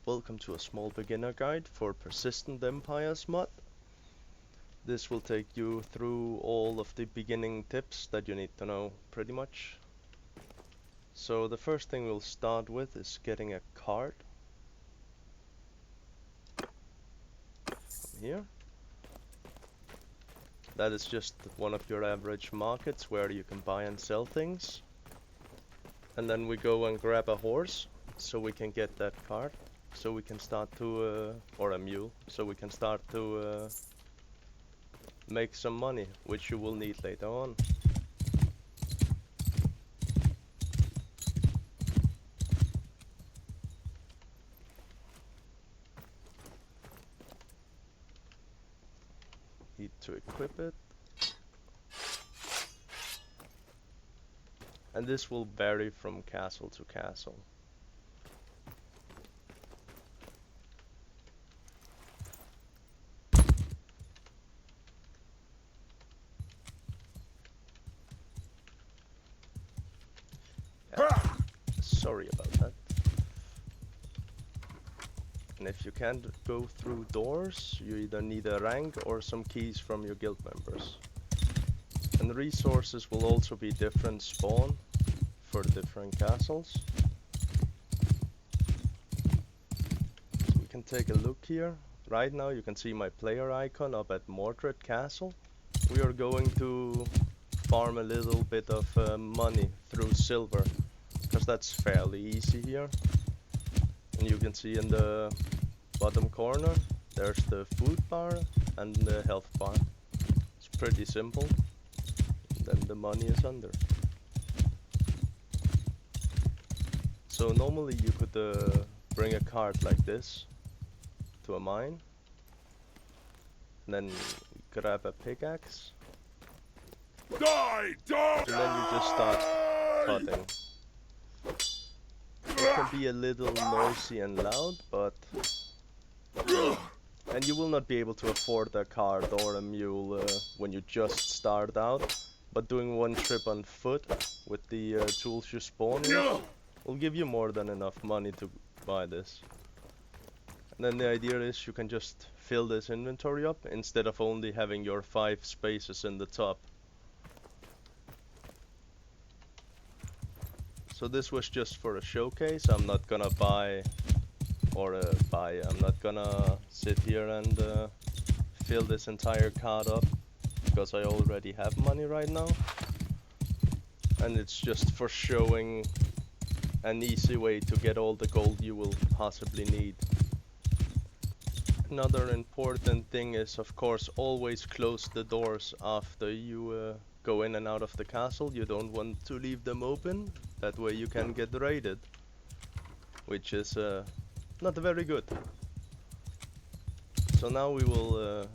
Welcome to a small beginner guide for Persistent Empires mod. This will take you through all of the beginning tips that you need to know, pretty much. So the first thing we'll start with is getting a card. Here. That is just one of your average markets where you can buy and sell things. And then we go and grab a horse, so we can get that card. So we can start to, or a mule, so we can start to make some money, which you will need later on. Need to equip it. And this will vary from castle to castle. Sorry about that. And if you can't go through doors, you either need a rank or some keys from your guild members. And the resources will also be different spawn for the different castles. So we can take a look here. Right now you can see my player icon up at Mordred Castle. We are going to farm a little bit of money through silver, because that's fairly easy here. And you can see in the bottom corner there's the food bar and the health bar. It's pretty simple. Then the money is under. So normally you could bring a cart like this to a mine, and then grab a pickaxe, and then you just start cutting. It can be a little noisy and loud, but and you will not be able to afford a cart or a mule when you just start out. But doing one trip on foot with the tools you spawn with will give you more than enough money to buy this. And then the idea is you can just fill this inventory up instead of only having your 5 spaces in the top. So this was just for a showcase. I'm not gonna buy, I'm not gonna sit here and fill this entire card up, because I already have money right now. And it's just for showing an easy way to get all the gold you will possibly need. Another important thing is, of course, always close the doors after you go in and out of the castle. You don't want to leave them open, that way you can get raided, which is not very good. So now we will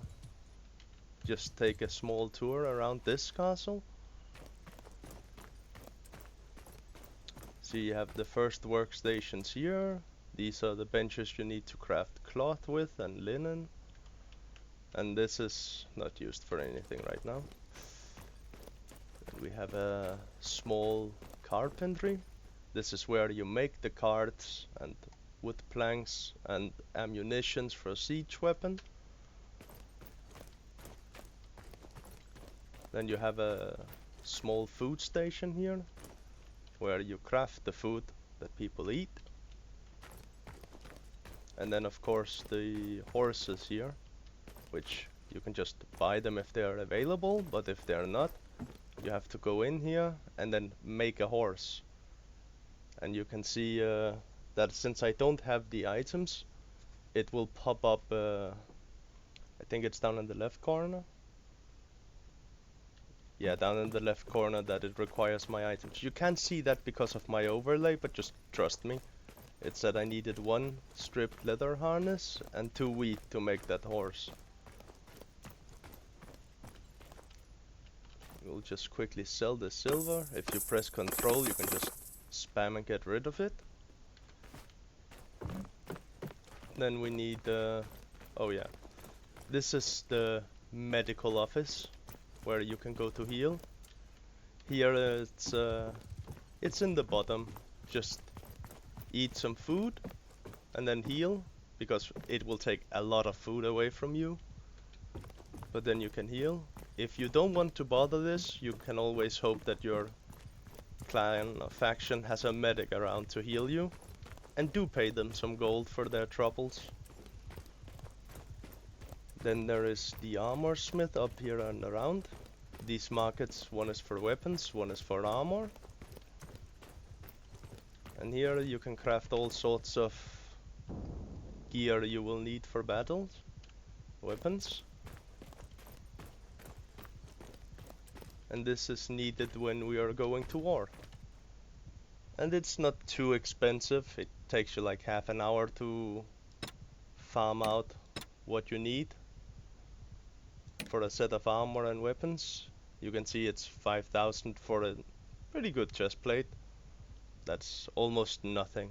just take a small tour around this castle. So you have the first workstations here. These are the benches you need to craft cloth with and linen. And this is not used for anything right now. And we have a small carpentry. This is where you make the carts and wood planks and ammunitions for a siege weapon. Then you have a small food station here, where you craft the food that people eat. And then of course the horses here, which you can just buy them if they are available, but if they are not, you have to go in here and then make a horse. And you can see that since I don't have the items, it will pop up, I think it's down in the left corner. Yeah, down in the left corner, that it requires my items. You can't see that because of my overlay, but just trust me. It said I needed 1 stripped leather harness and 2 wheat to make that horse. We'll just quickly sell the silver. If you press Control, you can just spam and get rid of it. Then we need, oh yeah, this is the medical office, where you can go to heal. Here it's in the bottom. Just eat some food and then heal, because it will take a lot of food away from you, but then you can heal. If you don't want to bother this, you can always hope that your clan or faction has a medic around to heal you, and do pay them some gold for their troubles. Then there is the armor smith up here and around. These markets, one is for weapons, one is for armor. And here you can craft all sorts of gear you will need for battles, weapons. And this is needed when we are going to war. And it's not too expensive, it takes you like half an hour to farm out what you need for a set of armor and weapons. You can see it's 5,000 for a pretty good chest plate. That's almost nothing.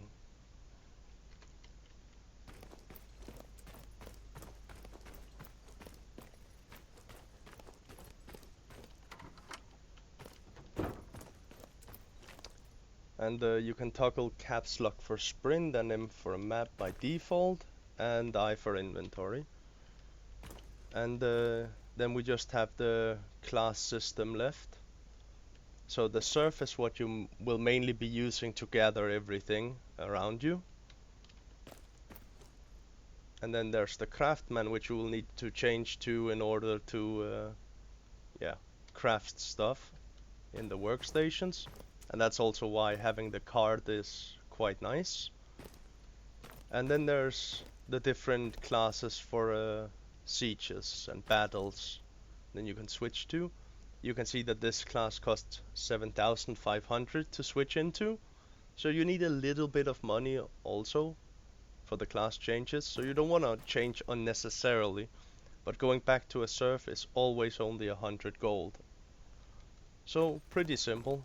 And you can toggle caps lock for sprint and M for map by default, and I for inventory. And then we just have the class system left. So the Serf is what you will mainly be using to gather everything around you. And then there's the craftsman, which you will need to change to in order to craft stuff in the workstations. And that's also why having the card is quite nice. And then there's the different classes for sieges and battles. Then you can switch to. You can see that this class costs 7,500 to switch into. So you need a little bit of money also for the class changes. So you don't want to change unnecessarily. But going back to a Serf is always only 100 gold. So pretty simple.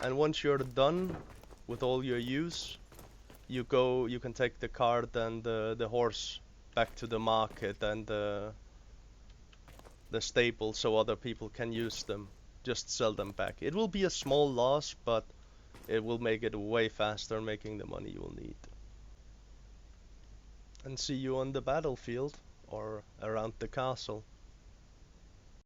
And once you're done with all your use, you can take the cart and the horse back to the market and the stable so other people can use them. Just sell them back. It will be a small loss, but it will make it way faster, making the money you will need. And see you on the battlefield or around the castle.